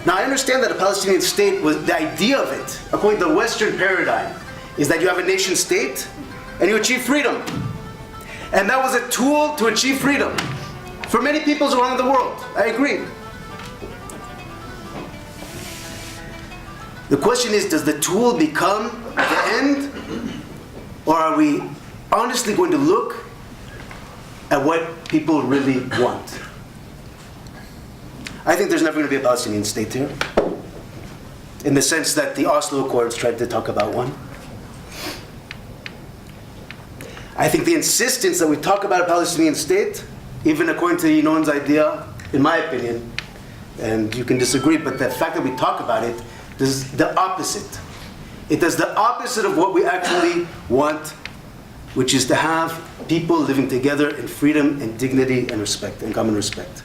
Now I understand that a Palestinian state was, the idea of it, according to the Western paradigm, is that you have a nation state and you achieve freedom. And that was a tool to achieve freedom for many peoples around the world. I agree. The question is, does the tool become the end? Or are we honestly going to look at what people really want? I think there's never going to be a Palestinian state here, in the sense that the Oslo Accords tried to talk about one. I think the insistence that we talk about a Palestinian state, even according to Yinon's idea, in my opinion, and you can disagree, but the fact that we talk about it does the opposite. It does the opposite of what we actually want, which is to have people living together in freedom and dignity and respect, and common respect.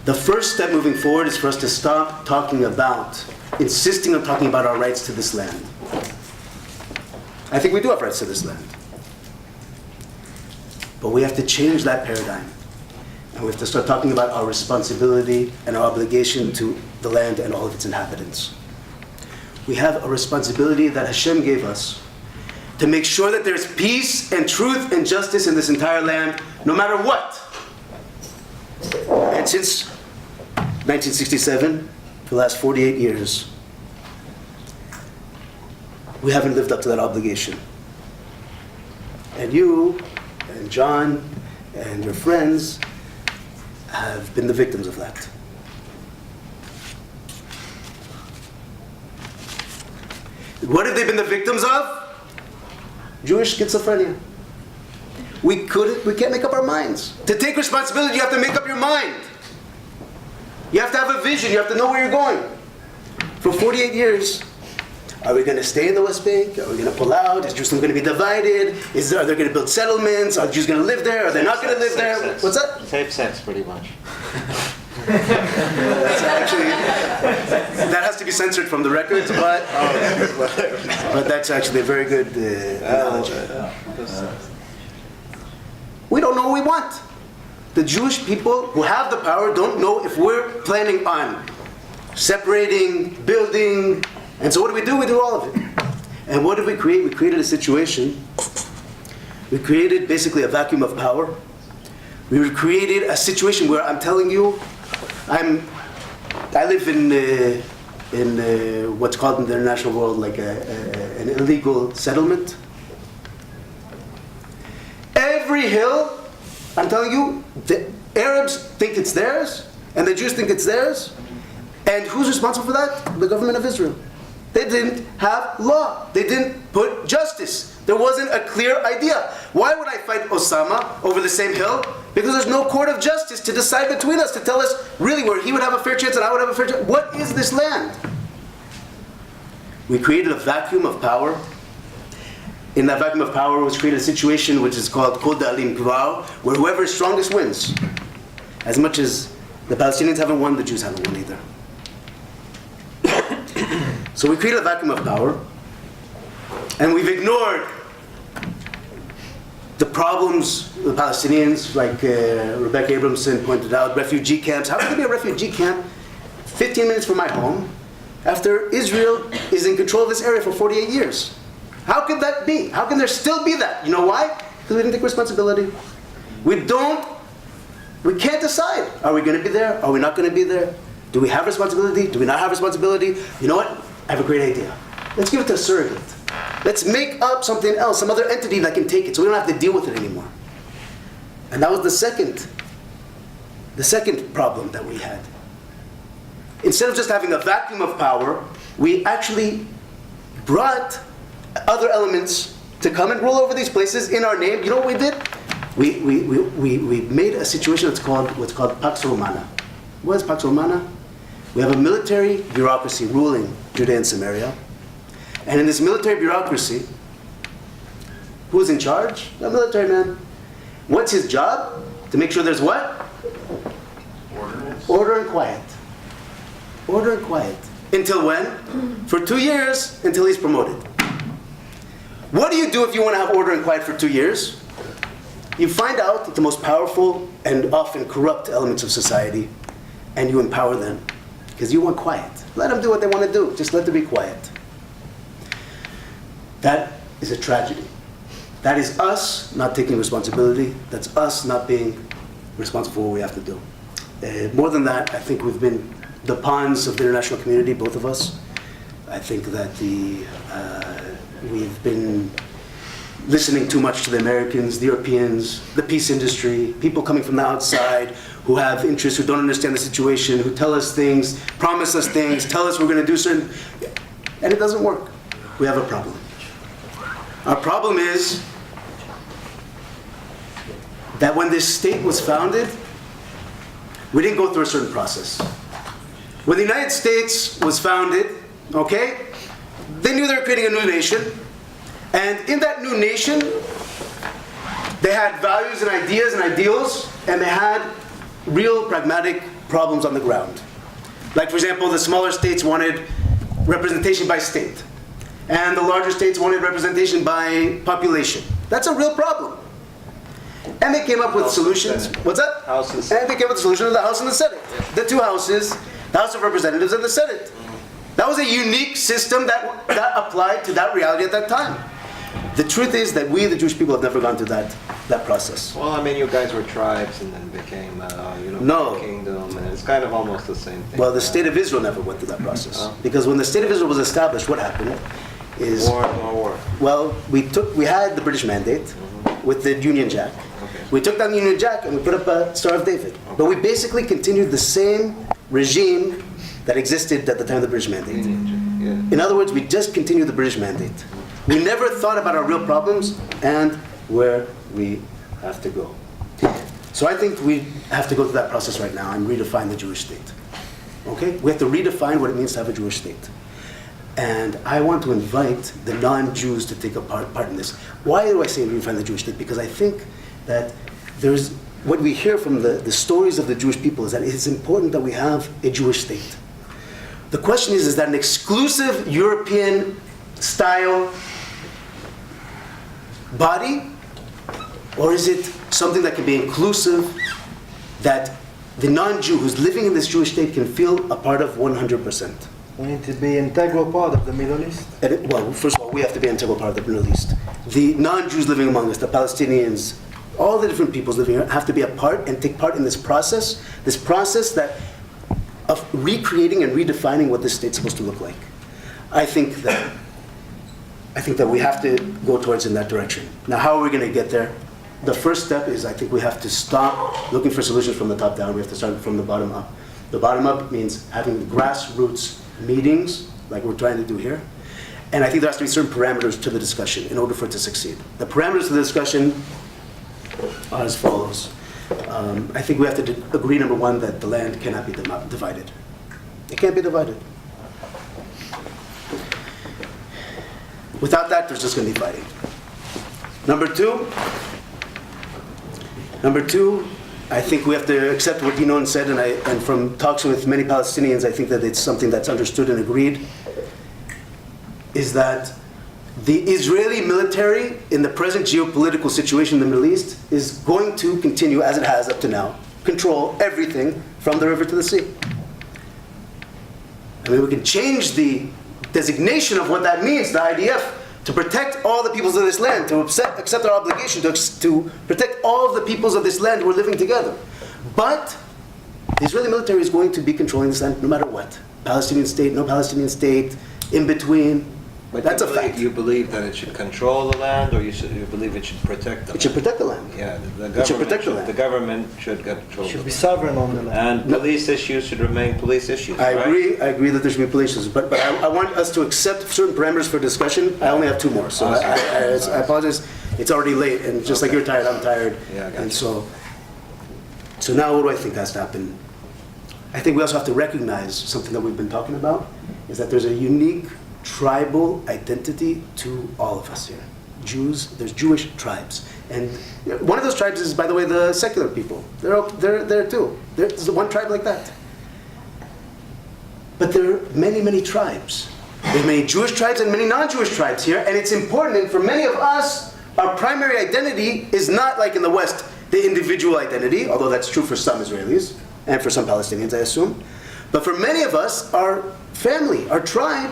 The first step moving forward is for us to stop talking about, insisting on talking about our rights to this land. I think we do have rights to this land. But we have to change that paradigm. And we have to start talking about our responsibility and our obligation to the land and all of its inhabitants. We have a responsibility that Hashem gave us to make sure that there's peace and truth and justice in this entire land, no matter what. And since 1967, for the last 48 years, we haven't lived up to that obligation. And you, and John, and your friends have been the victims of that. What have they been the victims of? Jewish schizophrenia. We can't make up our minds. To take responsibility, you have to make up your mind. You have to have a vision. You have to know where you're going. For 48 years, are we going to stay in the West Bank? Are we going to pull out? Is Jerusalem going to be divided? Are they going to build settlements? Are Jews going to live there? Are they not going to live there? Sex. What's that? Safe sex, pretty much. That's actually, that has to be censored from the records, but that's actually a very good analogy. We don't know what we want. The Jewish people who have the power don't know if we're planning on separating, building, and so what do? We do all of it. And what did we create? We created a situation. We created basically a vacuum of power. We created a situation where I'm telling you, I live in what's called in the international world like an illegal settlement. Every hill, I'm telling you, the Arabs think it's theirs, and the Jews think it's theirs. And who's responsible for that? The government of Israel. They didn't have law. They didn't put justice. There wasn't a clear idea. Why would I fight Osama over the same hill? Because there's no court of justice to decide between us, to tell us really where he would have a fair chance and I would have a fair chance. What is this land? We created a vacuum of power. In that vacuum of power was created a situation which is called Kol Da'alim Kvar, where whoever is strongest wins. As much as the Palestinians haven't won, the Jews haven't won either. So we created a vacuum of power, and we've ignored the problems of the Palestinians, like Rebecca Abramson pointed out, refugee camps. How can there be a refugee camp 15 minutes from my home after Israel is in control of this area for 48 years? How could that be? How can there still be that? You know why? Because we didn't take responsibility. We can't decide. Are we going to be there? Are we not going to be there? Do we have responsibility? Do we not have responsibility? You know what? I have a great idea. Let's give it to a surrogate. Let's make up something else, some other entity that can take it, so we don't have to deal with it anymore. And that was the second problem that we had. Instead of just having a vacuum of power, we actually brought other elements to come and rule over these places in our name. You know what we did? We made a situation what's called Pax Romana. What is Pax Romana? We have a military bureaucracy ruling Judea and Samaria. And in this military bureaucracy, who's in charge? A military man. What's his job? To make sure there's what? Order and quiet. Order and quiet. Until when? For 2 years, until he's promoted. What do you do if you want to have order and quiet for 2 years? You find out the most powerful and often corrupt elements of society, and you empower them. because you want quiet. Let them do what they want to do. Just let them be quiet. That is a tragedy. That is us not taking responsibility. That's us not being responsible for what we have to do. More than that, I think we've been the pawns of the international community, both of us. I think that we've been listening too much to the Americans, the Europeans, the peace industry, people coming from the outside who have interests, who don't understand the situation, who tell us things, promise us things, tell us we're going to do certain, and it doesn't work. We have a problem. Our problem is that when this state was founded, we didn't go through a certain process. When the United States was founded, okay, they knew they were creating a new nation, and in that new nation, they had values and ideas and ideals, and they had real pragmatic problems on the ground. Like, for example, the smaller states wanted representation by state, and the larger states wanted representation by population. That's a real problem. And they came up with solutions. What's that? Houses. And they came up with the solution of the House and the Senate. The two houses, the House of Representatives and the Senate. That was a unique system that applied to that reality at that time. The truth is that we, the Jewish people, have never gone through that process. Well, I mean, you guys were tribes and then became, a kingdom, and it's kind of almost the same thing. Well, the state of Israel never went through that process. Because when the state of Israel was established, what happened is... War. Well, we had the British Mandate with the Union Jack. Okay. We took down the Union Jack and we put up a Star of David. Okay. But we basically continued the same regime that existed at the time of the British Mandate. Yeah. In other words, we just continued the British Mandate. We never thought about our real problems and where we have to go. So I think we have to go through that process right now and redefine the Jewish state. Okay? We have to redefine what it means to have a Jewish state. And I want to invite the non-Jews to take a part in this. Why do I say redefine the Jewish state? Because I think that there's, what we hear from the stories of the Jewish people is that it's important that we have a Jewish state. The question is that an exclusive European style body, or is it something that can be inclusive, that the non-Jew who's living in this Jewish state can feel a part of 100%? We need to be an integral part of the Middle East. Well, first of all, we have to be an integral part of the Middle East. The non-Jews living among us, the Palestinians, all the different peoples living here have to be a part and take part in this process that of recreating and redefining what this state's supposed to look like. I think that we have to go towards in that direction. Now, how are we going to get there? The first step is I think we have to stop looking for solutions from the top down. We have to start from the bottom up. The bottom up means having grassroots meetings, like we're trying to do here. And I think there has to be certain parameters to the discussion in order for it to succeed. The parameters to the discussion are as follows. I think we have to agree, number one, that the land cannot be divided. It can't be divided. Without that, there's just going to be fighting. Number two, I think we have to accept what דיון said, and from talks with many Palestinians, I think that it's something that's understood and agreed, is that the Israeli military in the present geopolitical situation in the Middle East is going to continue, as it has up to now, control everything from the river to the sea. I mean, we can change the designation of what that means, the IDF, to protect all the peoples of this land, to accept our obligation to protect all of the peoples of this land who are living together. But the Israeli military is going to be controlling this land no matter what. Palestinian state, no Palestinian state, in between. But that's a fact. You believe that it should control the land, or you believe it should protect the land? It should protect the land. Yeah, It should protect the land. The government should control Should the be land. sovereign on the land. And police issues should remain police issues, I right? agree that there should be police issues, but I want us to accept certain parameters for discussion. I only have two more, so I apologize. It's already late, and just like you're tired, I'm tired. Yeah, I got and you. so now what do I think has to happen? I think we also have to recognize something that we've been talking about, is that there's a unique tribal identity to all of us here. Jews, there's Jewish tribes. And one of those tribes is, by the way, the secular people. They're there too. There's one tribe like that. But there are many, many tribes. There's many Jewish tribes and many non-Jewish tribes here, and it's important, and for many of us, our primary identity is not like in the West, the individual identity, although that's true for some Israelis, and for some Palestinians, I assume. But for many of us, our family, our tribe,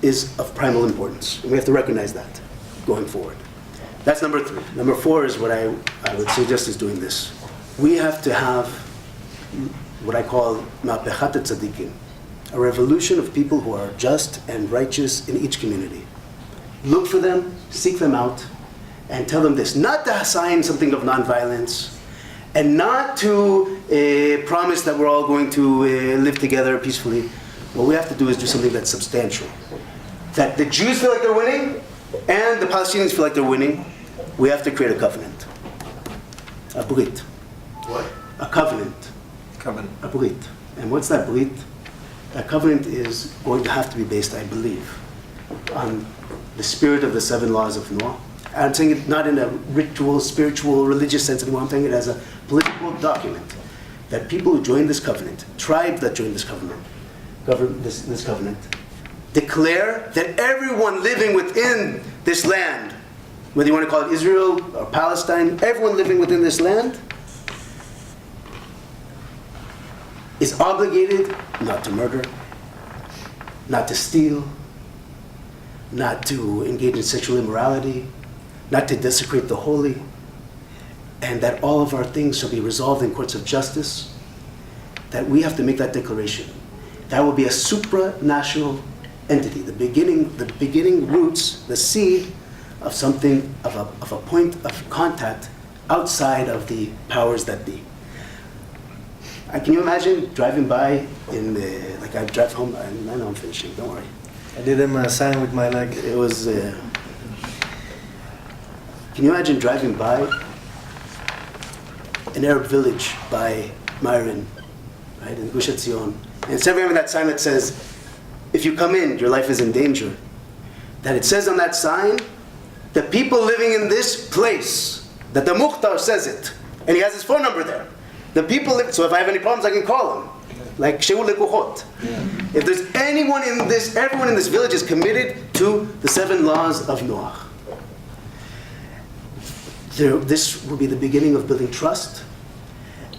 is of primal importance. And we have to recognize that going forward. That's number 3. Number 4 is what I would suggest is doing this. We have to have what I call ma'apechat tzadikim, a revolution of people who are just and righteous in each community. Look for them, seek them out, and tell them this. Not to sign something of nonviolence, and not to promise that we're all going to live together peacefully. What we have to do is do something that's substantial. That the Jews feel like they're winning, and the Palestinians feel like they're winning. We have to create a covenant. A brit. What? A covenant. Covenant. A brit. And what's that brit? That covenant is going to have to be based, I believe, on the spirit of the 7 laws of Noah. I'm saying it not in a ritual, spiritual, religious sense anymore. I'm saying it as a political document. That people who join this covenant, tribes that join this covenant, this covenant, declare that everyone living within this land, whether you want to call it Israel or Palestine, everyone living within this land is obligated not to murder, not to steal, not to engage in sexual immorality, not to desecrate the holy, and that all of our things shall be resolved in courts of justice, that we have to make that declaration. That will be a supranational entity, the beginning roots, the seed of something, of a point of contact outside of the powers that be. Can you imagine driving by in the, like I drive home, I know I'm finishing, don't worry. I did him a sign with my leg. It was, can you imagine driving by an Arab village by Myron, right, in Gush Etzion, and instead of having that sign that says, if you come in, your life is in danger, that it says on that sign, the people living in this place, that the Mukhtar says it, and he has his phone number there. The people live, so if I have any problems, I can call him. Like Sheul Lekuchot. If there's everyone in this village is committed to the 7 laws of Noah. This will be the beginning of building trust.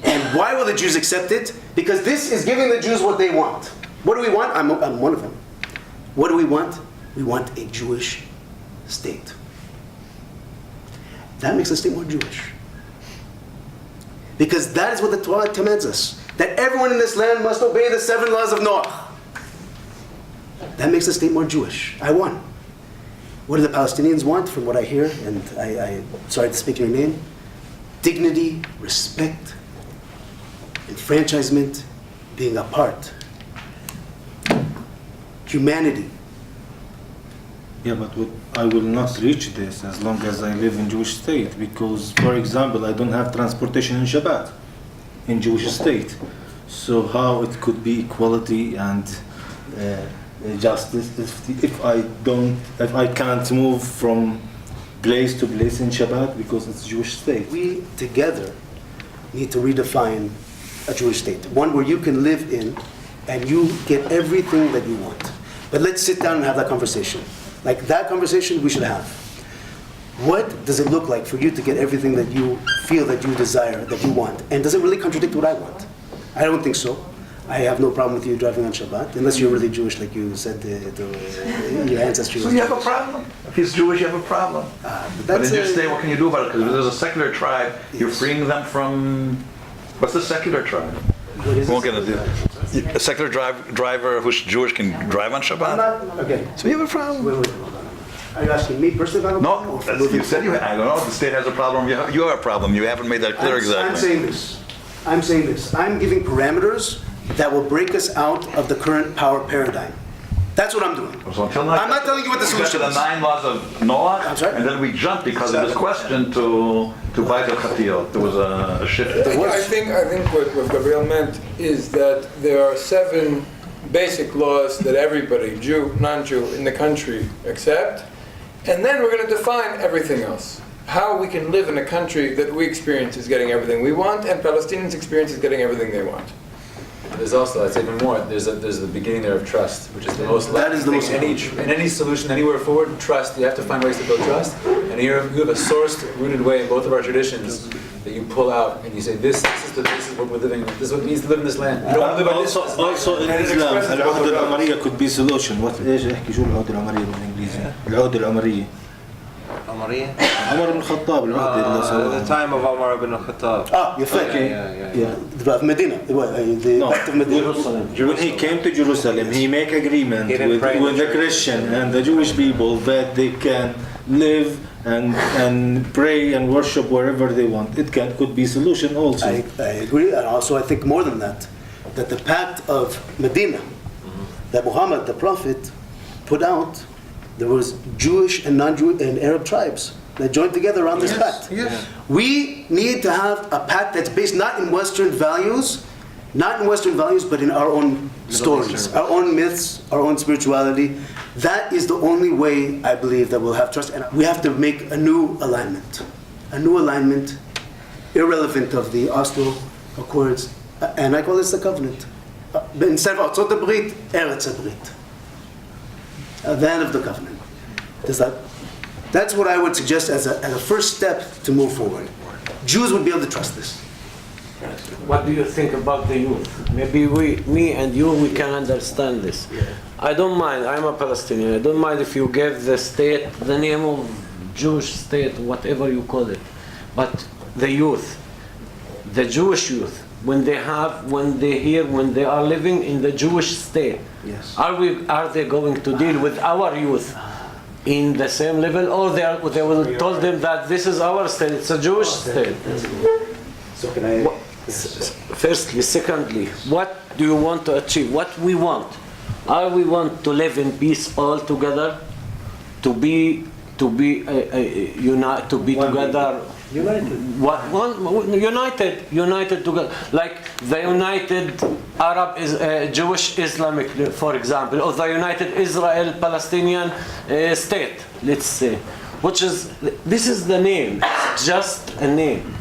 And why will the Jews accept it? Because this is giving the Jews what they want. What do we want? I'm one of them. What do we want? We want a Jewish state. That makes the state more Jewish. Because that is what the Torah commands us. That everyone in this land must obey the 7 laws of Noah. That makes the state more Jewish. I won. What do the Palestinians want, from what I hear? And I'm sorry to speak your name. Dignity, respect, enfranchisement, being apart. Humanity. Yeah, but I will not reach this as long as I live in Jewish state, because, for example, I don't have transportation in Shabbat in Jewish state. So how it could be equality and justice if I can't move from place to place in Shabbat because it's Jewish state? We together need to redefine a Jewish state, one where you can live in and you get everything that you want. But let's sit down and have that conversation. Like that conversation we should have. What does it look like for you to get everything that you feel that you desire, that you want? And does it really contradict what I want? I don't think so. I have no problem with you driving on Shabbat, unless you're really Jewish, like you said your ancestry. So you have a problem. If he's Jewish, you have a problem. But in your state, what can you do about it? Because there's a secular tribe, you're freeing them from... What's the secular tribe? What is We won't get into it. A secular driver who's Jewish can drive on Shabbat? Okay. So you have a problem. Wait, hold on. Are you asking me personally if I have a problem? No, or for that's, you moving said you had, I don't know if the state has a problem. You have a problem. You haven't made that clear exactly. I'm saying this. I'm giving parameters that will break us out of the current power paradigm. That's what I'm doing. So until now, I'm not telling you what the solution we got is. to the 9 laws of Noah, That's right. and then we jumped because of this question to Beit Shmuel. There was a shift. I think what Gabriel meant is that there are 7 basic laws that everybody, Jew, non-Jew, in the country accept, and then we're going to define everything else. How we can live in a country that we experience is getting everything we want, and Palestinians experience is getting everything they want. There's also, I'd say even more, there's the beginning there of trust, which is the most That is the most in any solution, anywhere forward, trust. You have to find ways to build trust. And and you have a sourced, rooted way in both of our traditions that you pull out and you say, this is what we're living with. This is what it means to live in this land. You don't live on this land. Also in Islam العهدة العمرية could be solution. What ايش احكي شو العهدة العمرية بالانجليزي؟ العهدة العمرية. عمرية? عمر بن الخطاب العهدة اللي سواها. The time of Umar ibn al-Khattab. Ah, you're fair. Yeah. Medina, the Pact of Medina. When he came to Jerusalem, he make agreement with the Christian and the Jewish people that they can live and pray and worship wherever they want. It could be solution also. I agree, and also I think more than that the Pact of Medina, that Muhammad, the Prophet, put out, there was Jewish and non-Jewish and Arab tribes that joined together around this pact. Yes. We need to have a pact that's based not in Western values, but in our own stories, our own myths, our own spirituality. That is the only way, I believe, that we'll have trust. And we have to make a new alignment, irrelevant of the Oslo Accords, and I call this the covenant. Instead of Arzot HaBrit, Eretz HaBrit. The end of the covenant. That's what I would suggest as a first step to move forward. Jews would be able to trust this. What do you think about the youth? Maybe me and you, we can understand this. I don't mind, I'm a Palestinian, I don't mind if you give the state the name of Jewish state, whatever you call it. But the youth, the Jewish youth, when they are living in the Jewish state, Yes. are they going to deal with our youth in the same level, or they will tell them that this is our state, it's a Jewish state? So can I? Firstly, secondly, what do you want to achieve? What we want? Are we want to live in peace all together? To be together. United together, like the United Arab Jewish Islamic, for example, or the United Israel Palestinian state, let's say, this is the name, it's just a name.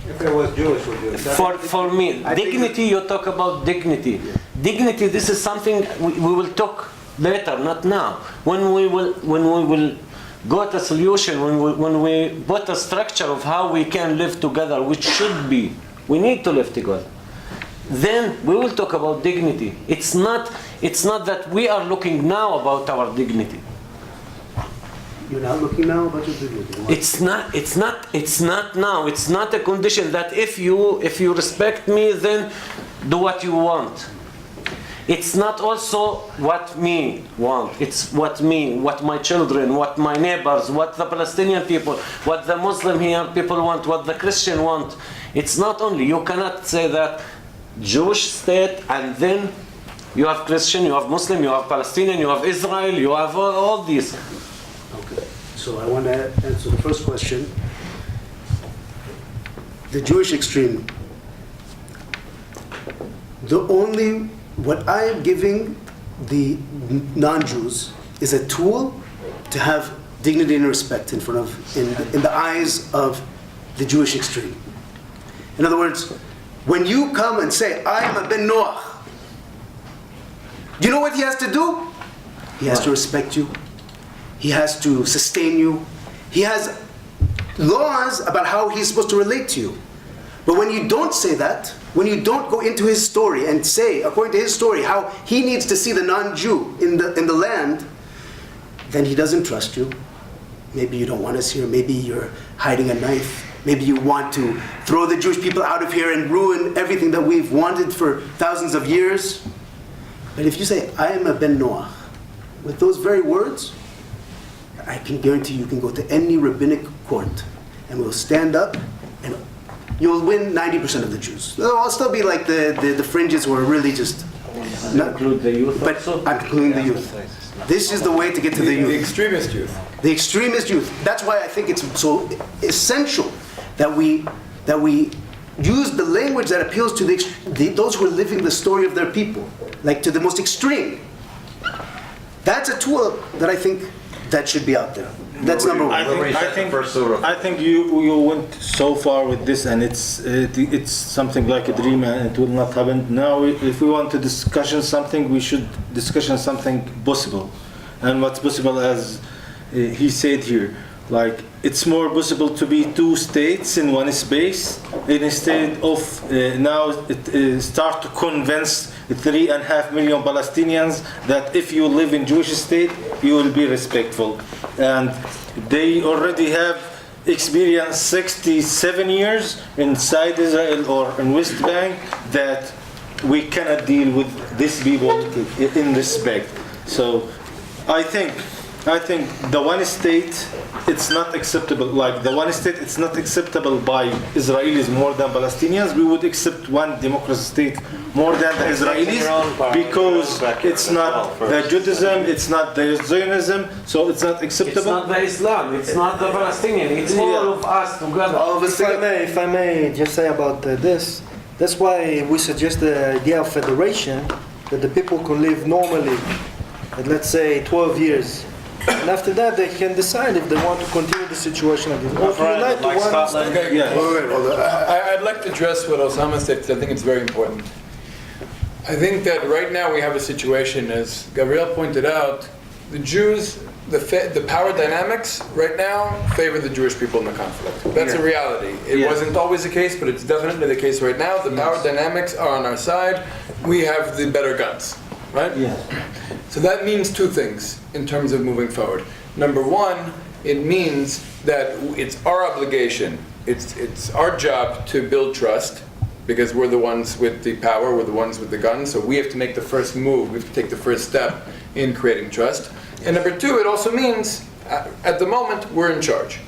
If it was Jewish, would you accept it? For me, dignity, you talk about dignity. Dignity, this is something we will talk later, not now. When we will got a solution, when we put a structure of how we can live together, which should be, we need to live together, then we will talk about dignity. It's not that we are looking now about our dignity. You're not looking now about your dignity. It's not now. It's not a condition that if you respect me, then do what you want. It's not also what me want. It's what my children, what my neighbors, what the Palestinian people, what the Muslim here people want, what the Christian want. It's not only, you cannot say that Jewish state and then you have Christian, you have Muslim, you have Palestinian, you have Israel, you have all these. Okay, so I want to answer the first question. The Jewish extreme. What I am giving the non-Jews is a tool to have dignity and respect in the eyes of the Jewish extreme. In other words, when you come and say, I am a Ben Noach, do you know what he has to do? He has to respect you. He has to sustain you. He has laws about how he's supposed to relate to you. But when you don't say that, when you don't go into his story and say, according to his story, how he needs to see the non-Jew in the land, then he doesn't trust you. Maybe you don't want us here. Maybe you're hiding a knife. Maybe you want to throw the Jewish people out of here and ruin everything that we've wanted for thousands of years. But if you say, I am a Ben Noach, with those very words, I can guarantee you can go to any rabbinic court and we'll stand up and you'll win 90% of the Jews. There'll still be like the fringes who are really just... Include the youth but also? I'm including the youth. This is the way to get to the youth. The extremist youth. The extremist youth. That's why I think it's so essential that we use the language that appeals to those who are living the story of their people, like to the most extreme. That's a tool that I think that should be out there. That's number one. I think you went so far with this, and it's something like a dream, and it will not happen. Now, if we want to discuss something, we should discuss something possible, and what's possible, as he said here. like it's more possible to be two states in one space instead of now start to convince 3.5 million Palestinians that if you live in Jewish state you will be respectful, and they already have experienced 67 years inside Israel or in West Bank that we cannot deal with these people in respect. So I think the one state, it's not acceptable. Like the one state, it's not acceptable by Israelis more than Palestinians. We would accept one democracy state more than the Israelis because it's not the Judaism, it's not the Zionism, so it's not acceptable. It's not the Islam, it's not the Palestinian, it's all of us together. If I may just say about this, that's why we suggest the idea of federation, that the people can live normally, at let's say 12 years. And after that, they can decide if they want to continue the situation like this. Or if Right, unite to like one Scotland. state. Okay, Yeah. wait, hold on. I'd like to address what Osama said, because I think it's very important. I think that right now we have a situation, as Gabriel pointed out, the Jews, the power dynamics right now favor the Jewish people in the conflict. That's a reality. It wasn't always the case, but it's definitely the case right now. The power dynamics are on our side. We have the better guns, right? Yeah. So that means two things in terms of moving forward. Number one, it means that it's our obligation, it's our job to build trust, because we're the ones with the power, we're the ones with the guns, so we have to make the first move, we have to take the first step in creating trust. And number two, it also means, at the moment, we're in charge,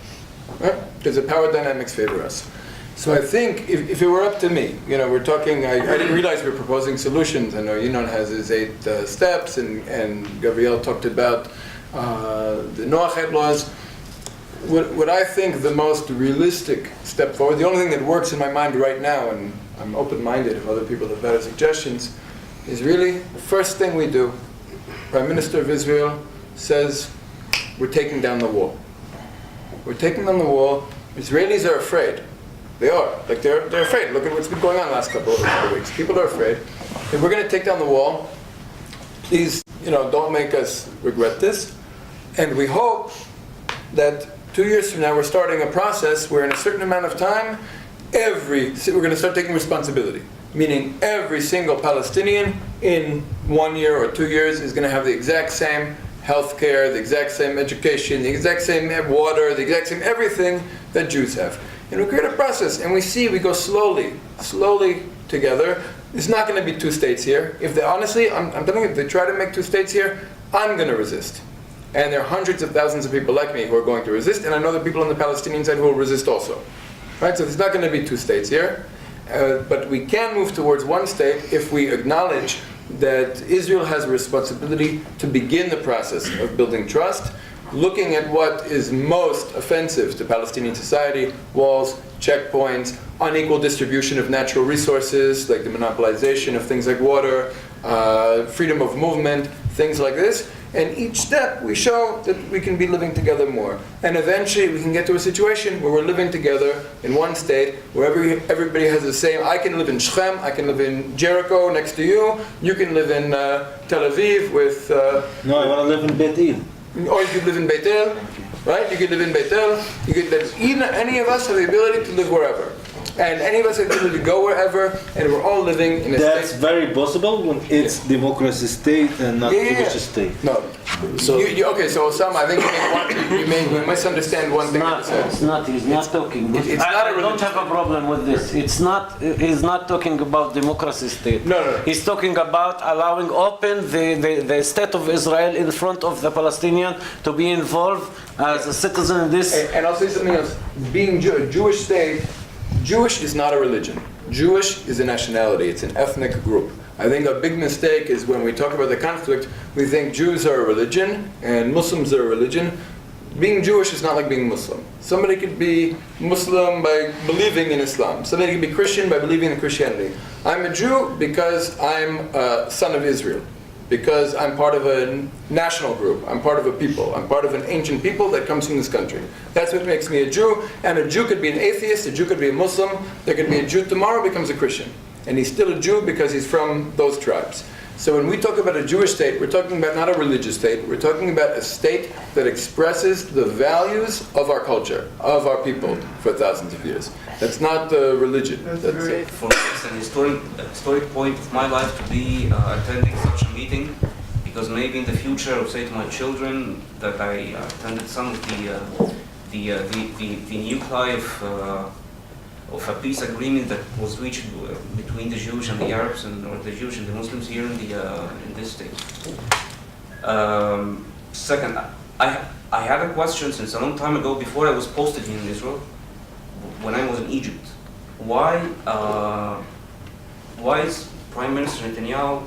right? Because the power dynamics favor us. So I think if it were up to me, we're talking, I didn't realize we were proposing solutions. I know Yinon has his 8 steps, and Gabriel talked about the Noachet laws. What I think the most realistic step forward, the only thing that works in my mind right now, and I'm open-minded if other people have better suggestions, is really the first thing we do. Prime Minister of Israel says, we're taking down the wall. We're taking down the wall. Israelis are afraid. They are. Like they're afraid. Look at what's been going on the last couple of weeks. People are afraid. If we're going to take down the wall, please, don't make us regret this. And we hope that 2 years from now we're starting a process where in a certain amount of time, we're going to start taking responsibility. Meaning every single Palestinian in 1 year or 2 years is going to have the exact same health care, the exact same education, the exact same water, the exact same everything that Jews have. And we create a process, and we go slowly together. There's not going to be 2 states here. Honestly, I'm telling you, if they try to make 2 states here, I'm going to resist. And there are hundreds of thousands of people like me who are going to resist, and I know the people on the Palestinian side who will resist also. Right? So there's not going to be 2 states here. But we can move towards 1 state if we acknowledge that Israel has a responsibility to begin the process of building trust, looking at what is most offensive to Palestinian society: walls, checkpoints, unequal distribution of natural resources, like the monopolization of things like water, freedom of movement, things like this. And each step we show that we can be living together more. And eventually we can get to a situation where we're living together in 1 state, where everybody has the same. I can live in Shechem, I can live in Jericho next to you, you can live in Tel Aviv with... No, I want to live in Beit El. Or you could live in Beit El, right? You could live in Beit El. Any of us have the ability to live wherever. And any of us have the ability to go wherever, and we're all living in a That's state. very possible when it's democracy state and not Jewish state. No. So okay, so Osama, I think you misunderstand one thing. It's not. He's not talking. It's not a I don't have a problem with this. It's not. He's not talking about democracy state. No. He's talking about allowing open the state of Israel in front of the Palestinian to be involved as a citizen in this. And I'll say something else. Being a Jewish state, Jewish is not a religion. Jewish is a nationality. It's an ethnic group. I think a big mistake is when we talk about the conflict, we think Jews are a religion and Muslims are a religion. Being Jewish is not like being Muslim. Somebody could be Muslim by believing in Islam. Somebody could be Christian by believing in Christianity. I'm a Jew because I'm a son of Israel. Because I'm part of a national group. I'm part of a people. I'm part of an ancient people that comes from this country. That's what makes me a Jew. And a Jew could be an atheist, a Jew could be a Muslim. There could be a Jew tomorrow becomes a Christian. And he's still a Jew because he's from those tribes. So when we talk about a Jewish state, we're talking about not a religious state, we're talking about a state that expresses the values of our culture, of our people for thousands of years. That's not religion. That's it. For me, it's an historic point of my life to be attending such a meeting, because maybe in the future I will say to my children that I attended some of the nuclei of a peace agreement that was reached between the Jews and the Arabs, or the Jews and the Muslims here in this state. Second, I had a question since a long time ago, before I was posted here in Israel, when I was in Egypt. Why is Prime Minister Netanyahu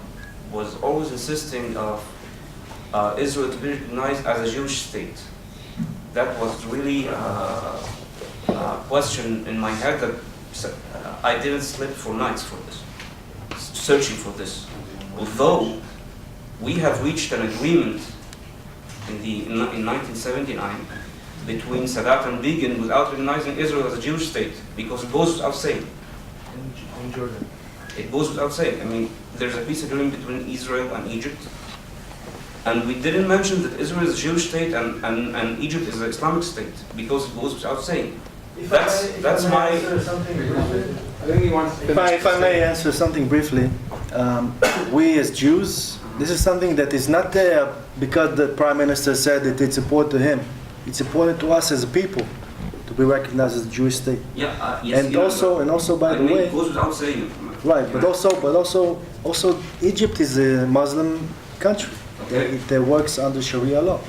was always insisting of Israel to be recognized as a Jewish state? That was really question in my head that I didn't sleep for nights for this, searching for this. Although we have reached an agreement in 1979 between Sadat and Begin without recognizing Israel as a Jewish state, because it goes without saying. In Jordan. It goes without saying. I mean, there's a peace agreement between Israel and Egypt, and we didn't mention that Israel is a Jewish state and Egypt is an Islamic state, because it goes without saying. That's my. I think he wants to finish. If I may answer something briefly, we as Jews, this is something that is not there because the Prime Minister said that it's important to him. It's important to us as a people to be recognized as a Jewish state. Yeah, yes, And also, by the way, it goes without saying. right? But also, Egypt is a Muslim country. Okay. It works under Sharia law.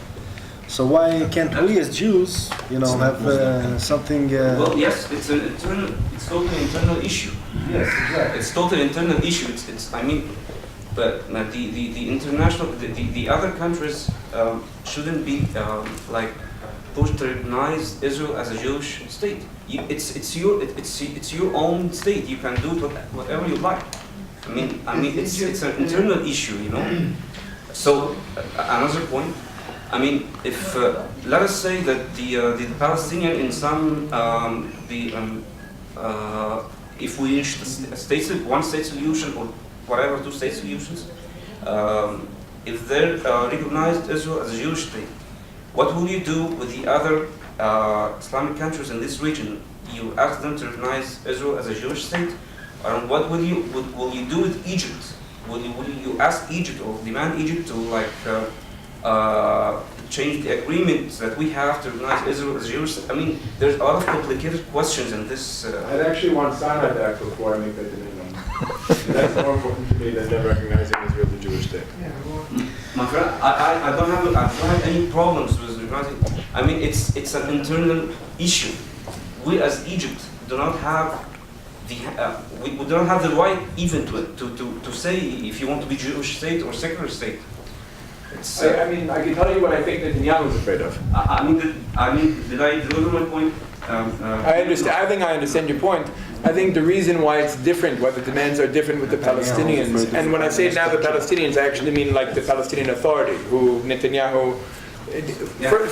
So why can't we as Jews, have something? Well, yes, it's totally internal issue. Yes, exactly. It's totally internal issue. I mean, but the international, the other countries shouldn't be like pushed to recognize Israel as a Jewish state. It's your own state. You can do whatever you like. I mean, it's an internal issue, So another point. I mean, if let us say that the Palestinian in some if we reach one state solution or whatever 2 state solutions, if they recognized Israel as a Jewish state, what will you do with the other Islamic countries in this region? You ask them to recognize Israel as a Jewish state, and what will you do with Egypt? Will you ask Egypt or demand Egypt to change the agreements that we have to recognize Israel as Jewish? I mean, there's a lot of complicated questions in this. I'd actually want Sinai back before I make that demand. That's more important to me than them recognizing Israel as a Jewish state. My friend, I don't have any problems with recognizing. I mean, it's an internal issue. We as Egypt do not have we don't have the right even to say if you want to be Jewish state or secular state. I mean, I can tell you what I think Netanyahu is afraid of. I mean, did I deliver my point? I understand. I think I understand your point. I think the reason why it's different, why the demands are different with the Palestinians, and when I say now the Palestinians, I actually mean like the Palestinian Authority, who Netanyahu.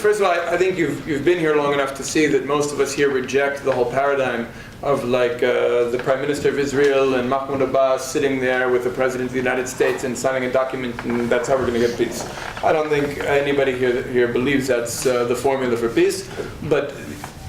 First of all, I think you've been here long enough to see that most of us here reject the whole paradigm of like the Prime Minister of Israel and Mahmoud Abbas sitting there with the President of the United States and signing a document, and that's how we're going to get peace. I don't think anybody here believes that's the formula for peace, but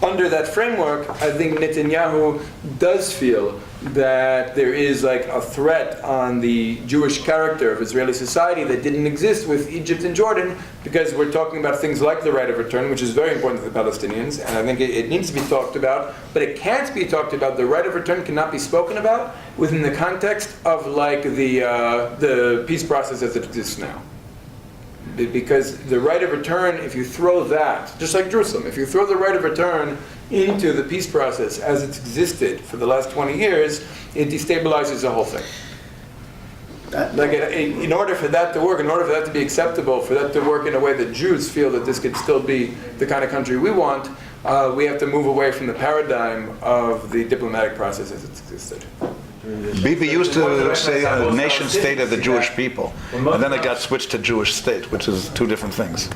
under that framework, I think Netanyahu does feel that there is like a threat on the Jewish character of Israeli society that didn't exist with Egypt and Jordan, because we're talking about things like the right of return, which is very important to the Palestinians, and I think it needs to be talked about, but it can't be talked about. The right of return cannot be spoken about within the context of like the peace process as it exists now. Because the right of return, if you throw that, just like Jerusalem, if you throw the right of return into the peace process as it's existed for the last 20 years, it destabilizes the whole thing. In order for that to work, in order for that to be acceptable, for that to work in a way that Jews feel that this could still be the kind of country we want, we have to move away from the paradigm of the diplomatic process as it's existed. Bibi used to say a nation state of the Jewish people, and then it got switched to Jewish state, which is 2 different things.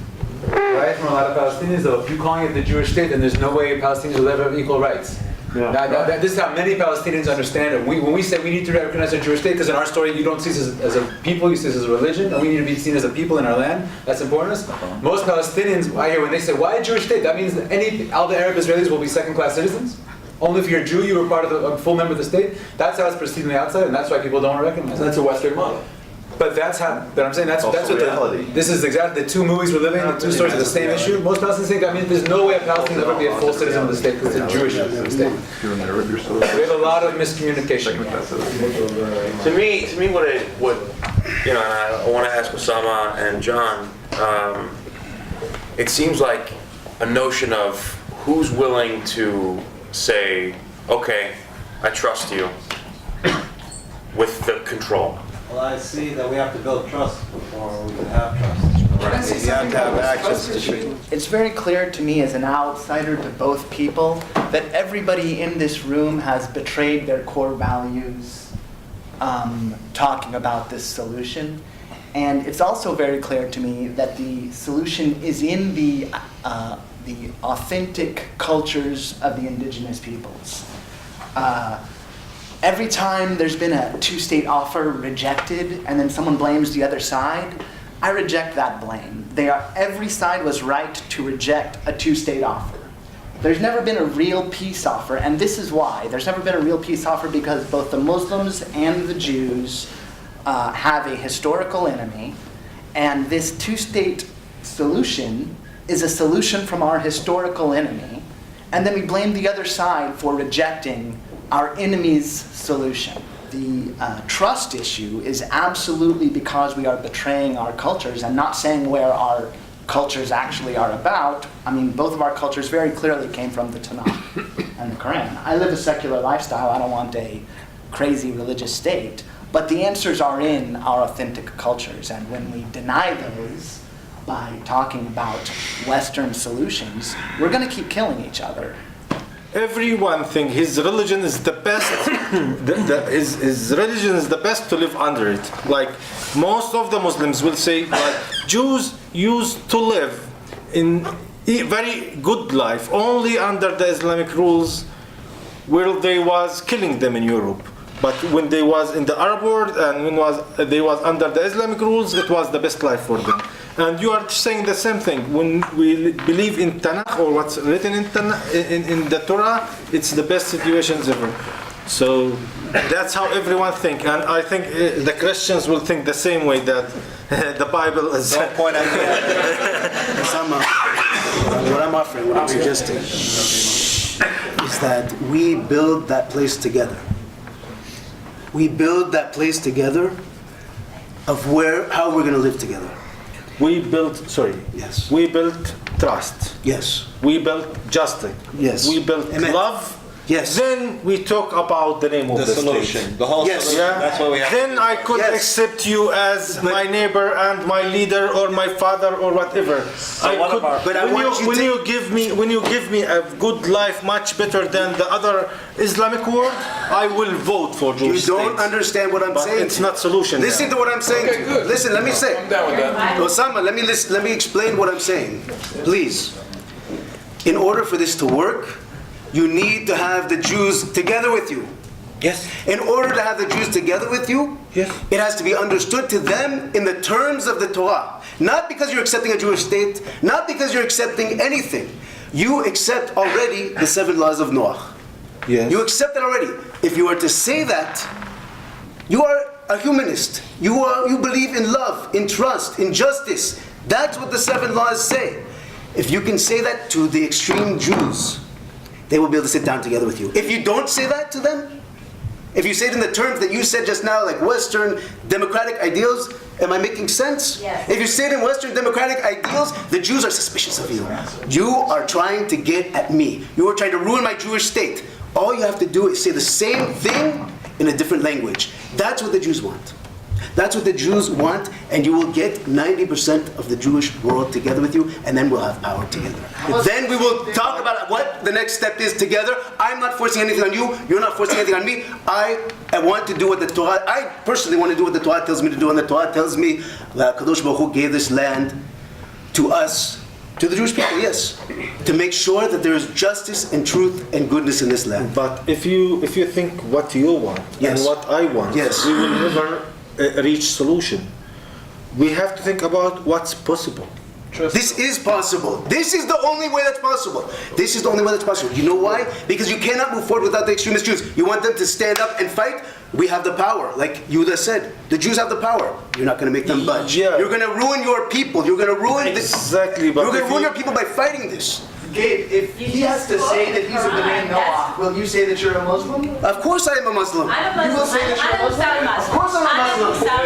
Right, from a lot of Palestinians, though, if you're calling it the Jewish state, then there's no way Palestinians will ever have equal rights. This is how many Palestinians understand it. When we say we need to recognize a Jewish state, because in our story you don't see us as a people, you see us as a religion, and we need to be seen as a people in our land. That's important to us. Most Palestinians, I hear when they say, why a Jewish state? That means that all the Arab Israelis will be second-class citizens. Only if you're a Jew, you were part of a full member of the state. That's how it's perceived on the outside, and that's why people don't recognize it. That's a Western model. But that's how, that I'm saying, that's what reality. this is exactly, the two movies we're living in, the two stories of the same issue. Most Palestinians think that means there's no way a Palestinian will ever be a full citizen of the state because it's a Jewish state. You're an Arab yourself. We have a lot of miscommunication. To me, what and I want to ask Osama and John. It seems like a notion of who's willing to say, okay, I trust you with the control. Well, I see that we have to build trust before we can have trust. Right. You have to have access to shit. It's very clear to me as an outsider to both people that everybody in this room has betrayed their core values talking about this solution. And it's also very clear to me that the solution is in the authentic cultures of the indigenous peoples. Every time there's been a two-state offer rejected and then someone blames the other side, I reject that blame. Every side was right to reject a two-state offer. There's never been a real peace offer, and this is why. There's never been a real peace offer because both the Muslims and the Jews have a historical enemy, and this two-state solution is a solution from our historical enemy, and then we blame the other side for rejecting our enemy's solution. The trust issue is absolutely because we are betraying our cultures and not saying where our cultures actually are about. I mean, both of our cultures very clearly came from the Tanakh and the Quran. I live a secular lifestyle. I don't want a crazy religious state. But the answers are in our authentic cultures. And when we deny those by talking about Western solutions, we're going to keep killing each other. Everyone thinks his religion is the best. His religion is the best to live under it. Like most of the Muslims will say, like Jews used to live in a very good life only under the Islamic rules, where they was killing them in Europe. But when they was in the Arab world and when they was under the Islamic rules, it was the best life for them. And you are saying the same thing. When we believe in Tanakh or what's written in the Torah, it's the best situations ever. So that's how everyone thinks. And I think the Christians will think the same way, that the Bible is... Don't point at me. What I'm offering, what I'm suggesting, is that we build that place together. We build that place together of how we're going to live together. We built, Yes. We built trust. Yes. We built justice. Yes. We built Amen. love. Yes. Then we talk about the name of the solution. state. The whole Yes. solution. Yeah. That's what we have. Then I could accept you as my neighbor and my leader or my father or whatever. When you give me a good life much better than the other Islamic world, I will vote for Jewish You don't state. understand what I'm But saying. it's not solution. Listen to what I'm saying. Okay, good. Listen, let me say. I'm down with that. Osama, let me explain what I'm saying. Please. In order for this to work, you need to have the Jews together with you. Yes. In order to have the Jews together with you, Yes. it has to be understood to them in the terms of the Torah. Not because you're accepting a Jewish state, not because you're accepting anything. You accept already the 7 laws of Noah. Yes. You accept it already. If you were to say that, you are a humanist. You believe in love, in trust, in justice. That's what the 7 laws say. If you can say that to the extreme Jews, they will be able to sit down together with you. If you don't say that to them, if you say it in the terms that you said just now, like Western democratic ideals, am I making sense? Yes. If you say it in Western democratic ideals, the Jews are suspicious of you. You are trying to get at me. You are trying to ruin my Jewish state. All you have to do is say the same thing in a different language. That's what the Jews want. That's what the Jews want, and you will get 90% of the Jewish world together with you, and then we'll have power together. Then we will talk about what the next step is together. I'm not forcing anything on you. You're not forcing anything on me. I want to do what the Torah, I personally want to do what the Torah tells me to do, and the Torah tells me that Kadosh Baruch Hu gave this land to us To the Jewish people, yes. To make sure that there is justice and truth and goodness in this land. But if you think what you want Yes. and what I want, Yes. we will never reach solution. We have to think about what's possible. This is possible. This is the only way that's possible. This is the only way that's possible. You know why? Because you cannot move forward without the extremist Jews. You want them to stand up and fight? We have the power. Like Yehuda said, the Jews have the power. You're not going to make them budge. Yeah. You're going to ruin your people. You're going to ruin Exactly, but You're going if to ruin you- your people by fighting this. Gabe, if he has to say that he's a B'nai Noah, will you say that you're a Muslim? Of course I am a Muslim. I'm a You will Muslim. say that you're a Muslim? Of course I'm a Muslim.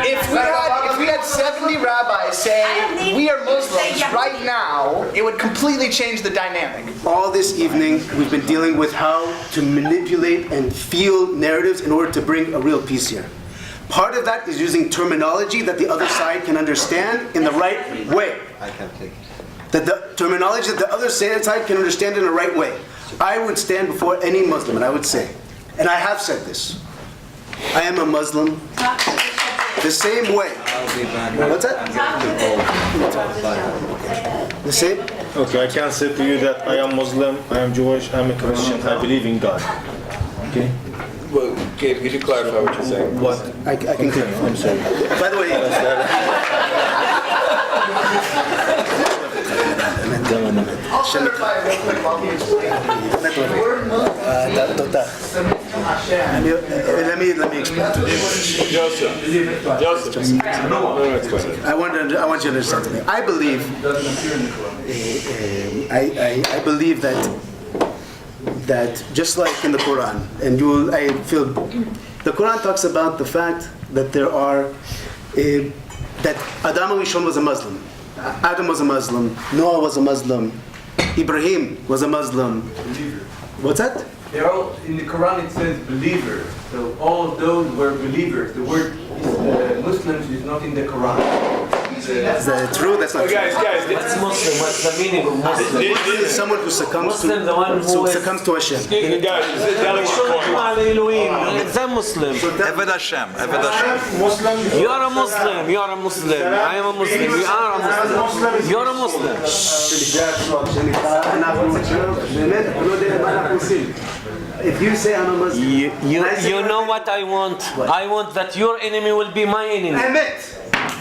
If we had 70 rabbis say we are Muslims right now, it would completely change the dynamic. All this evening, we've been dealing with how to manipulate and feel narratives in order to bring a real peace here. Part of that is using terminology that the other side can understand in the right way. I can't take it. That the terminology that the other side can understand in the right way. I would stand before any Muslim and I would say, and I have said this, I am a Muslim the same way. I'll be back. What's that? The same? Okay, I can say to you that I am Muslim, I am Jewish, I am a Christian, I believe in God. Okay? Well, Gabe, could you clarify what you're saying? What? I can continue. I'm sorry. By the way, I'll clarify real quick while he explains. The word Muslim let me explain. Joseph. I want you to understand something. I believe, I believe that just like in the Quran, and I feel, the Quran talks about the fact that there are, that Adam Rishon was a Muslim, Adam was a Muslim, Noah was a Muslim, Ibrahim was a Muslim. What's that? They're all, in the Quran it says believer, so all of those were believers. The word Muslims is not in the Quran. Is that true? That's not true. Guys, What's Muslim? What's the meaning of Muslim? Muslim is someone who succumbs Muslim, the one who is- to Hashem. guys, זה Muslim. Eved Hashem, Eved Hashem. You are a Muslim. You are a Muslim. I am a Muslim. You are a Muslim. You are a Muslim. If you say I'm a Muslim, You know what I want? I want that your enemy will be my enemy. Emmett,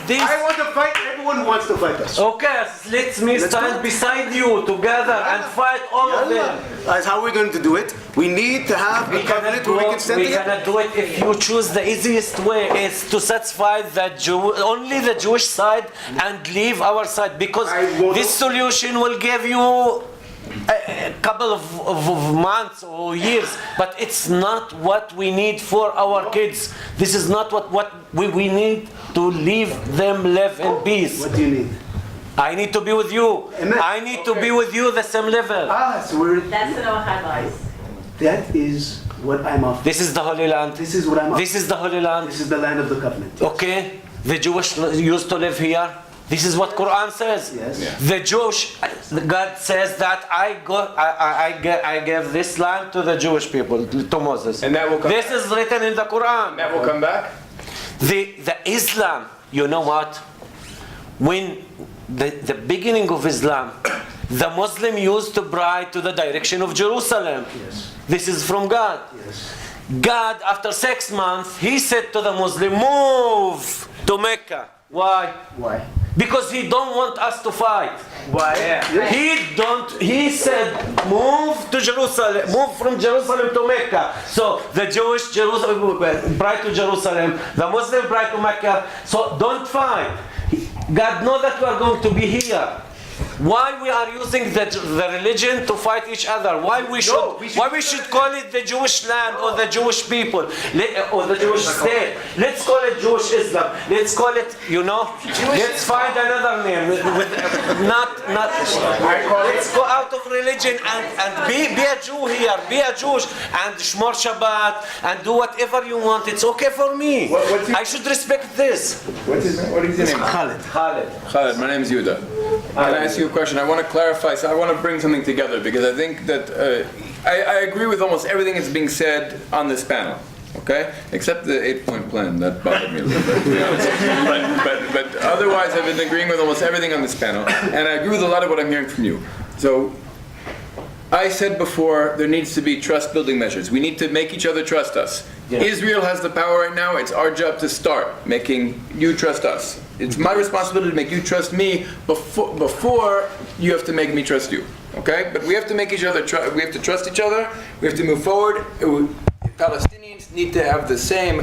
This. I want to fight everyone who wants to fight us. Okay, let me stand beside you together and fight all of them. That's how we're going to do it. We need to have a covenant where we can stand We together. cannot do it if you choose the easiest way is to satisfy only the Jewish side and leave our side, because this solution will give you a couple of months or years, but it's not what we need for our kids. This is not what we need to leave them live in peace. What do you need? I need to be with you. Amen. I need to be with you the same level. So we're, That's the Noah advice. that is what I'm offering. This is the Holy Land. This is what I'm offering. This is the Holy Land. This is the land of the covenant. Okay, the Jewish used to live here. This is what Quran says. Yes. Yeah. The Jewish, God says that I gave this land to the Jewish people, to Moses. And that will come This is written in the Quran. that will come back? The Islam, you know what? When the beginning of Islam, the Muslim used to pray to the direction of Jerusalem. Yes. This is from God. Yes. God, after 6 months, he said to the Muslim, move to Mecca. Why? Why? Because he don't want us to fight. Why? He said, move to Jerusalem, move from Jerusalem to Mecca. So the Jewish pray to Jerusalem, the Muslim pray to Mecca. So don't fight. God knows that we are going to be here. Why we are using the religion to fight each other? Why we should call it the Jewish land or the Jewish people or the Jewish state? Let's call it Jewish Islam. Let's call it, let's find another name. Let's go out of religion and be a Jew here, be a Jewish and shmor Shabbat and do whatever you want. It's okay for me. I should respect this. What is your name? Khaled. Khaled, my name is Yehuda. Can I ask you a question? I want to clarify, so I want to bring something together because I think that I agree with almost everything that's being said on this panel. okay? Except the 8-point plan, that bothered me a little bit, to be honest. But otherwise, I've been agreeing with almost everything on this panel, and I agree with a lot of what I'm hearing from you. So, I said before, there needs to be trust-building measures. We need to make each other trust us. Yes. Israel has the power right now. It's our job to start making you trust us. It's my responsibility to make you trust me before you have to make me trust you. Okay? But we have to make each other we have to trust each other. We have to move forward. Palestinians need to have the same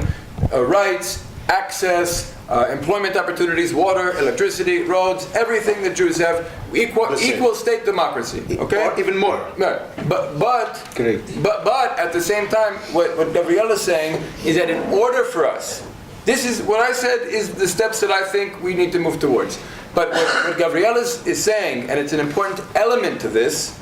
rights, access, employment opportunities, water, electricity, roads, everything that Jews have. Equal state democracy. Okay? Or even more. Right. But at the same time, what Gabriel is saying is that in order for us, this is what I said is the steps that I think we need to move towards. But what Gabriel is saying, and it's an important element to this,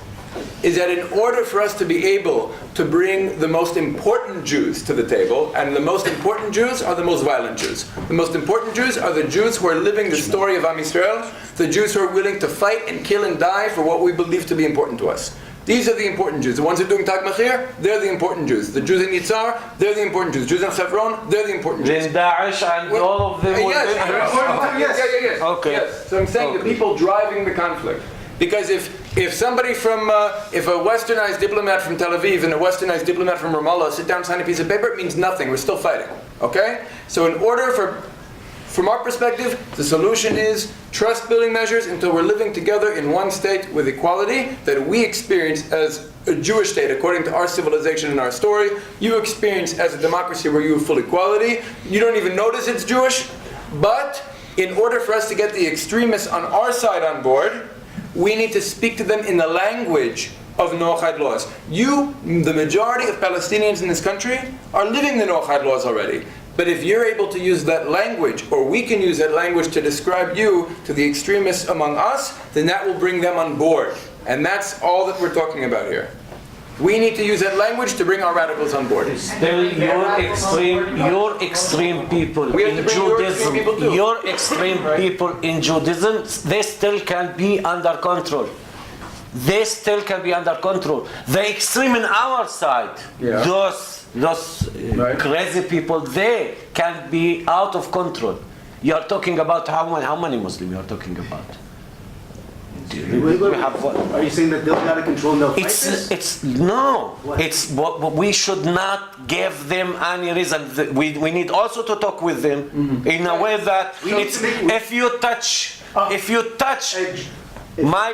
is that in order for us to be able to bring the most important Jews to the table, and the most important Jews are the most violent Jews. The most important Jews are the Jews who are living the story of Am Yisrael, the Jews who are willing to fight and kill and die for what we believe to be important to us. These are the important Jews. The ones who are doing Tag Machir, they're the important Jews. The Jews in Yitzhar, they're the important Jews. Jews in Hebron, they're the important Jews. Then Daesh and all of them. Yes. Okay. Yes. So I'm saying the people driving the conflict. Because if somebody from, if a westernized diplomat from Tel Aviv and a westernized diplomat from Ramallah sit down and sign a piece of paper, it means nothing. We're still fighting. Okay? So in order from our perspective, the solution is trust-building measures until we're living together in one state with equality that we experience as a Jewish state according to our civilization and our story. You experience as a democracy where you have full equality. You don't even notice it's Jewish. But in order for us to get the extremists on our side on board, we need to speak to them in the language of Noachide laws. You, the majority of Palestinians in this country, are living the Noachide laws already. But if you're able to use that language, or we can use that language to describe you to the extremists among us, then that will bring them on board. And that's all that we're talking about here. We need to use that language to bring our radicals on board. Still, your extreme people in Judaism, your extreme people in Judaism, they still can be under control. They still can be under control. The extreme in our side, those crazy people, they can be out of control. You are talking about how many Muslims you are talking about? Are you saying that they'll be out of control and they'll fight this? We should not give them any reason. We need also to talk with them in a way that if you touch my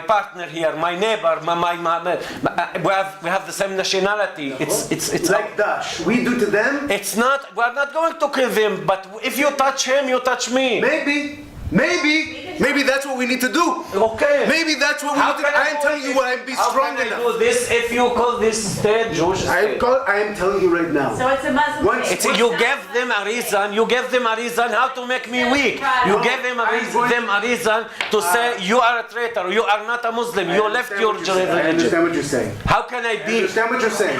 partner here, my neighbor, we have the same nationality. It's like Daesh. We do to them. It's not. We are not going to kill them. But if you touch him, you touch me. Maybe that's what we need to do. Okay. Maybe that's what we need to do. I am telling you I'd be strong enough. How can I do this if you call this state Jewish state? I am telling you right now. So it's a Muslim state. You give them a reason. You give them a reason how to make me weak. You give them a reason to say you are a traitor. You are not a Muslim. You left your religion. I understand what you're saying. How can I be? I understand what you're saying.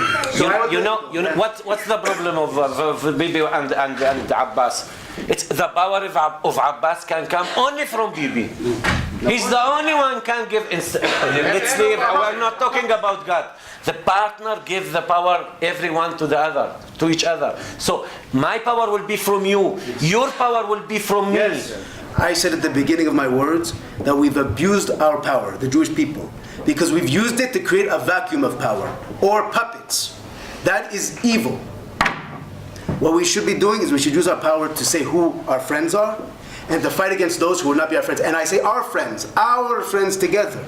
You know what's the problem of Bibi and Abbas? It's the power of Abbas can come only from Bibi. He's the only one can give. Let's leave. We're not talking about God. The partner gives the power everyone to each other. So my power will be from you. Your power will be from me. Yes. I said at the beginning of my words that we've abused our power, the Jewish people, because we've used it to create a vacuum of power or puppets. That is evil. What we should be doing is we should use our power to say who our friends are and to fight against those who will not be our friends. And I say our friends together.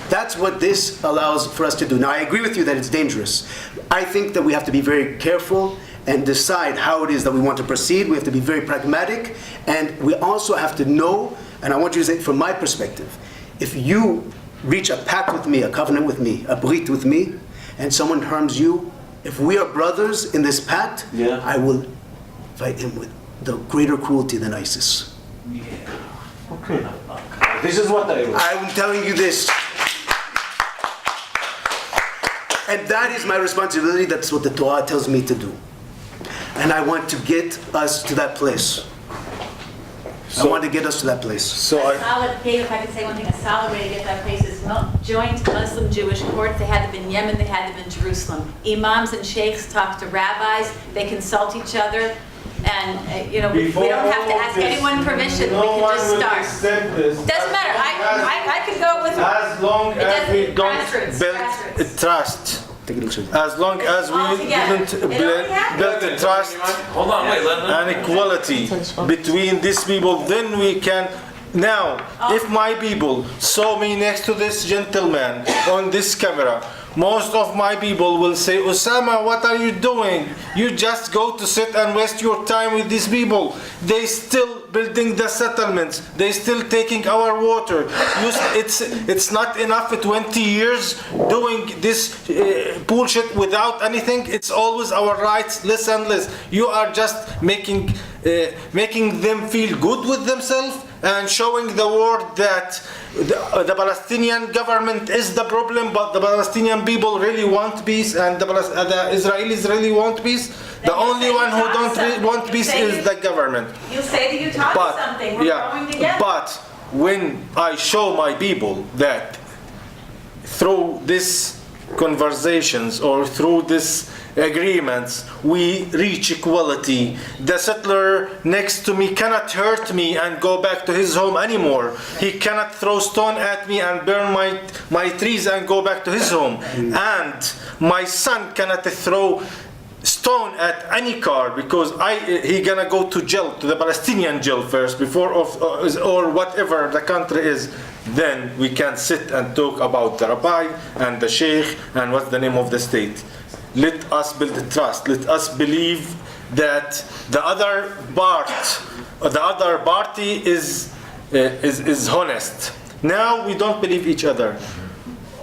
That's what this allows for us to do. Now I agree with you that it's dangerous. I think that we have to be very careful and decide how it is that we want to proceed. We have to be very pragmatic, and we also have to know, and I want you to say from my perspective, if you reach a pact with me, a covenant with me, a brit with me, and someone harms you, if we are brothers in this pact, I will fight him with the greater cruelty than ISIS. Yeah. Okay. This is what I'm telling you this. And that is my responsibility. That's what the Torah tells me to do. And I want to get us to that place. I want to get us to that place. If I could say one thing, a solid way to get that place is joint Muslim-Jewish courts. They had them in Yemen, they had them in Jerusalem. Imams and sheikhs talk to rabbis, they consult each other, and we don't have to ask anyone permission, we can just start. Doesn't matter, I could go with as long as we don't grassroots. build trust. As long as we didn't build trust and equality between these people, then we can. Now, if my people saw me next to this gentleman on this camera, most of my people will say, Osama, what are you doing? You just go to sit and waste your time with these people. They still building the settlements. They still taking our water. It's not enough 20 years doing this bullshit without anything. It's always our rights, less and less. You are just making them feel good with themselves and showing the world that the Palestinian government is the problem, but the Palestinian people really want peace, and the Israelis really want peace. The only one who don't want peace is the government. You say that you taught something. We're growing together. But when I show my people that through these conversations or through these agreements we reach equality, the settler next to me cannot hurt me and go back to his home anymore. He cannot throw stone at me and burn my trees and go back to his home. And my son cannot throw stone at any car because he gonna go to jail, to the Palestinian jail first before or whatever the country is. Then we can sit and talk about the rabbi and the sheikh and what's the name of the state. Let us build trust. Let us believe that the other party is honest. Now we don't believe each other.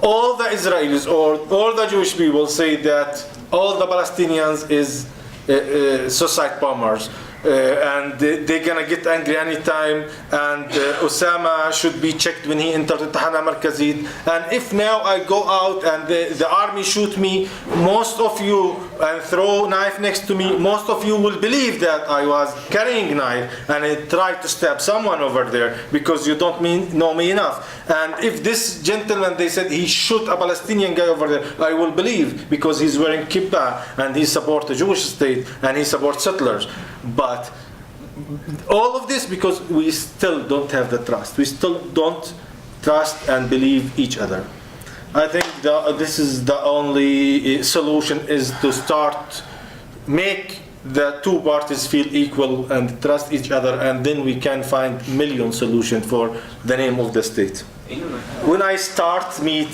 All the Israelis or all the Jewish people say that all the Palestinians is suicide bombers. And they're gonna get angry anytime, and Osama should be checked when he entered the Tahana Markazit. And if now I go out and the army shoot me, most of you, and throw knife next to me, most of you will believe that I was carrying knife and I tried to stab someone over there because you don't know me enough. And if this gentleman, they said he shoot a Palestinian guy over there, I will believe because he's wearing kippah and he supports the Jewish state and he supports settlers. But all of this because we still don't have the trust. We still don't trust and believe each other. I think this is the only solution, is to start make the two parties feel equal and trust each other, and then we can find million solutions for the name of the state. When I start meet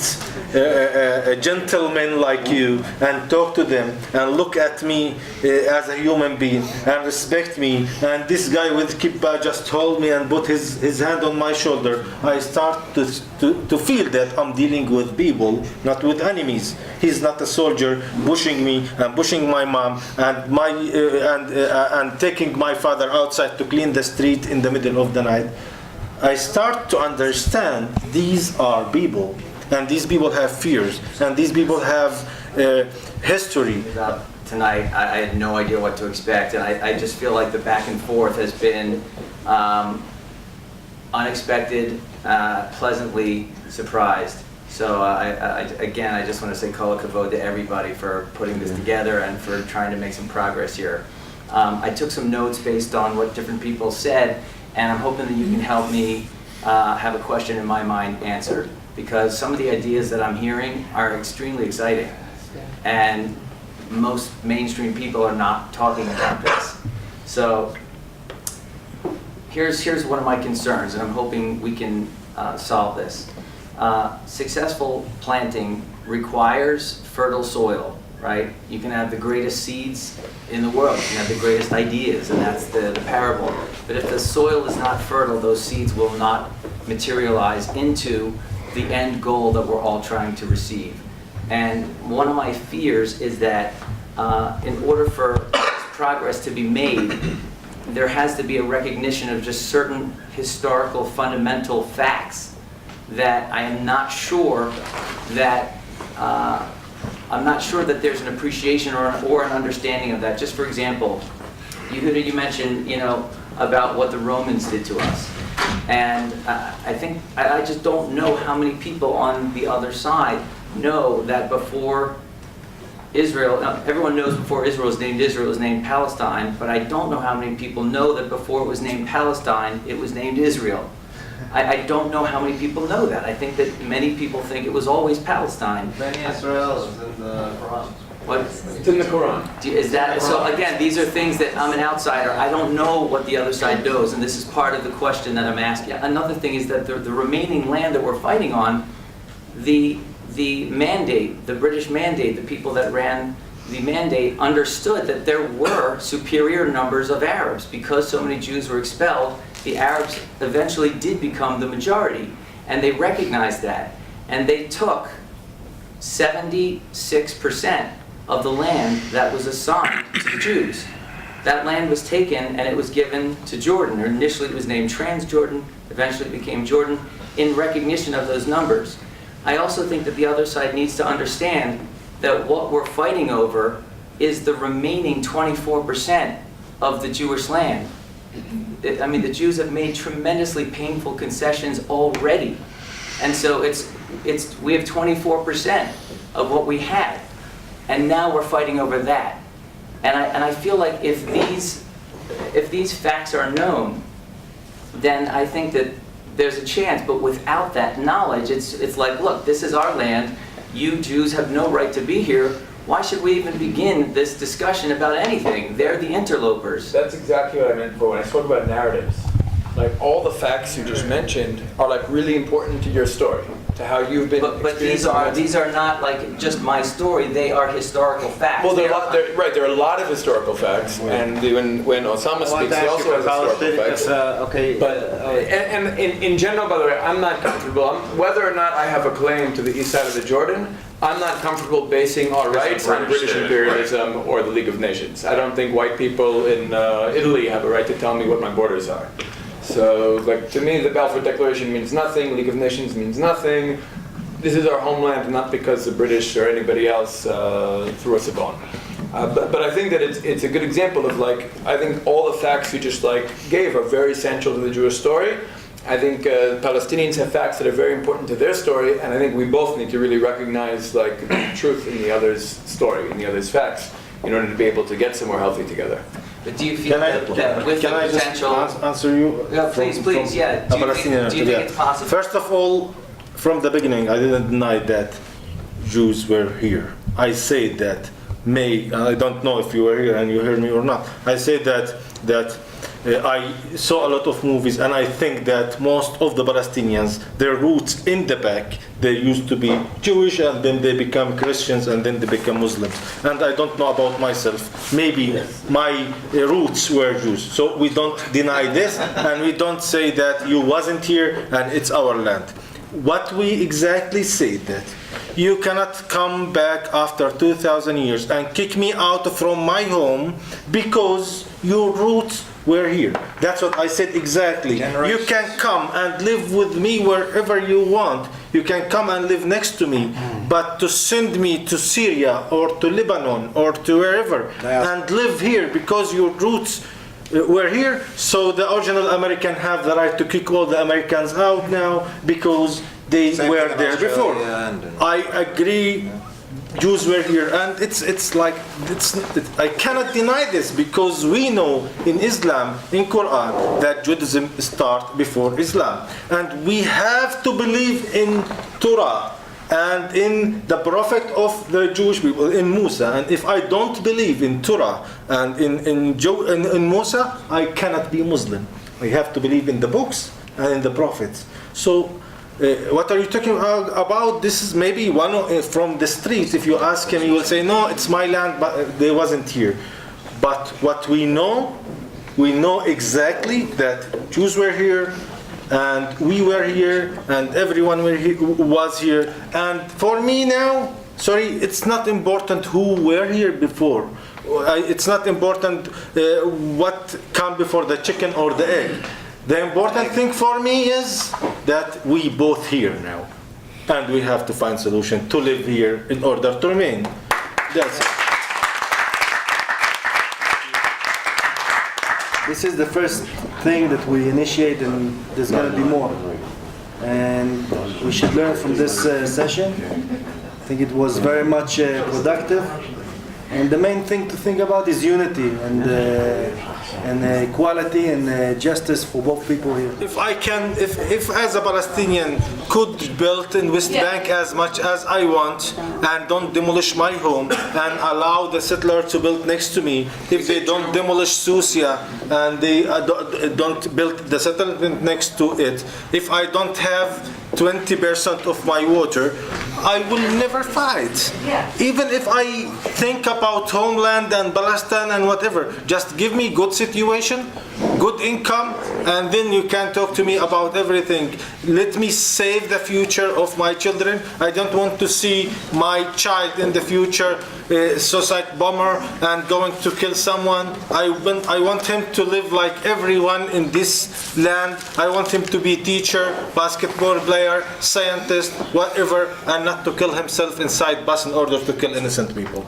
a gentleman like you and talk to them and look at me as a human being and respect me, and this guy with kippah just hold me and put his hand on my shoulder, I start to feel that I'm dealing with people, not with enemies. He's not a soldier pushing me and pushing my mom and and taking my father outside to clean the street in the middle of the night. I start to understand these are people, and these people have fears, and these people have history. Tonight, I had no idea what to expect, and I just feel like the back and forth has been unexpected, pleasantly surprised. So again, I just want to say kol hakavod to everybody for putting this together and for trying to make some progress here. I took some notes based on what different people said, and I'm hoping that you can help me have a question in my mind answered, because some of the ideas that I'm hearing are extremely exciting, and most mainstream people are not talking about this. So here's one of my concerns, and I'm hoping we can solve this. Successful planting requires fertile soil, right? You can have the greatest seeds in the world, you can have the greatest ideas, and that's the parable. But if the soil is not fertile, those seeds will not materialize into the end goal that we're all trying to receive. And one of my fears is that in order for progress to be made, there has to be a recognition of just certain historical fundamental facts that I am not sure that there's an appreciation or an understanding of that. Just for example, you mentioned, about what the Romans did to us. And I think, I just don't know how many people on the other side know that before Israel, everyone knows before Israel was named Palestine, but I don't know how many people know that before it was named Palestine, it was named Israel. I don't know how many people know that. I think that many people think it was always Palestine. Bnei Israel is in the Quran. What? It's in the Quran. Is that, so again, these are things that I'm an outsider. I don't know what the other side knows, and this is part of the question that I'm asking. Another thing is that the remaining land that we're fighting on, the mandate, the British mandate, the people that ran the mandate understood that there were superior numbers of Arabs. Because so many Jews were expelled, the Arabs eventually did become the majority, and they recognized that. And they took 76% of the land that was assigned to the Jews. That land was taken and it was given to Jordan. Or initially it was named Transjordan, eventually it became Jordan, in recognition of those numbers. I also think that the other side needs to understand that what we're fighting over is the remaining 24% of the Jewish land. I mean, the Jews have made tremendously painful concessions already. And so we have 24% of what we had. And now we're fighting over that. And I feel like if these facts are known, then I think that there's a chance. But without that knowledge, it's like, look, this is our land. You Jews have no right to be here. Why should we even begin this discussion about anything? They're the interlopers. That's exactly what I meant before when I spoke about narratives. Like, all the facts you just mentioned are like really important to your story, to how you've been. But these are not like just my story. They are historical facts. Well, there are a lot of historical facts, and when Osama speaks, he also has historical facts. And in general, by the way, I'm not comfortable. Whether or not I have a claim to the east side of the Jordan, I'm not comfortable basing our rights on British imperialism or the League of Nations. I don't think white people in Italy have a right to tell me what my borders are. So, like, to me, the Balfour Declaration means nothing, League of Nations means nothing. This is our homeland, not because the British or anybody else threw us a bone. But I think that it's a good example of, like, I think all the facts you just, like, gave are very essential to the Jewish story. I think Palestinians have facts that are very important to their story, and I think we both need to really recognize, like, the truth in the other's story, in the other's facts, in order to be able to get somewhere healthy together. But do you feel that with the potential... Can I just answer you? Yeah, please, yeah. Do you think it's possible? First of all, from the beginning, I didn't deny that Jews were here. I said that I don't know if you were here and you heard me or not. I said that I saw a lot of movies, and I think that most of the Palestinians, their roots in the back, they used to be Jewish, and then they become Christians, and then they become Muslims. And I don't know about myself. Maybe my roots were Jews. So we don't deny this, and we don't say that you wasn't here and it's our land. What we exactly said that you cannot come back after 2,000 years and kick me out from my home because your roots were here. That's what I said exactly. You can come and live with me wherever you want. You can come and live next to me. But to send me to Syria or to Lebanon or to wherever and live here because your roots were here, so the original American have the right to kick all the Americans out now because they were there before. I agree. Jews were here, and I cannot deny this because we know in Islam, in Quran, that Judaism started before Islam, and we have to believe in Torah and in the prophet of the Jewish people, in Musa. And if I don't believe in Torah and in Musa, I cannot be Muslim. I have to believe in the books and in the prophets. So. What are you talking about? This is maybe one from the streets. If you ask him, he will say, no, it's my land, but they wasn't here. But what we know exactly that Jews were here, and we were here, and everyone was here. And for me now, it's not important who were here before. It's not important what came before the chicken or the egg. The important thing for me is that we both here now, and we have to find solution to live here in order to remain. That's it. This is the first thing that we initiate, and there's going to be more. And we should learn from this session. I think it was very much productive. And the main thing to think about is unity and equality and justice for both people here. If I can, if as a Palestinian could build in West Bank as much as I want and don't demolish my home and allow the settler to build next to me, if they don't demolish Susia and they don't build the settlement next to it, if I don't have 20% of my water, I will never fight. Even if I think about homeland and Palestine and whatever, just give me good situation, good income, and then you can talk to me about everything. Let me save the future of my children. I don't want to see my child in the future suicide bomber and going to kill someone. I want him to live like everyone in this land. I want him to be teacher, basketball player, scientist, whatever, and not to kill himself inside bus in order to kill innocent people.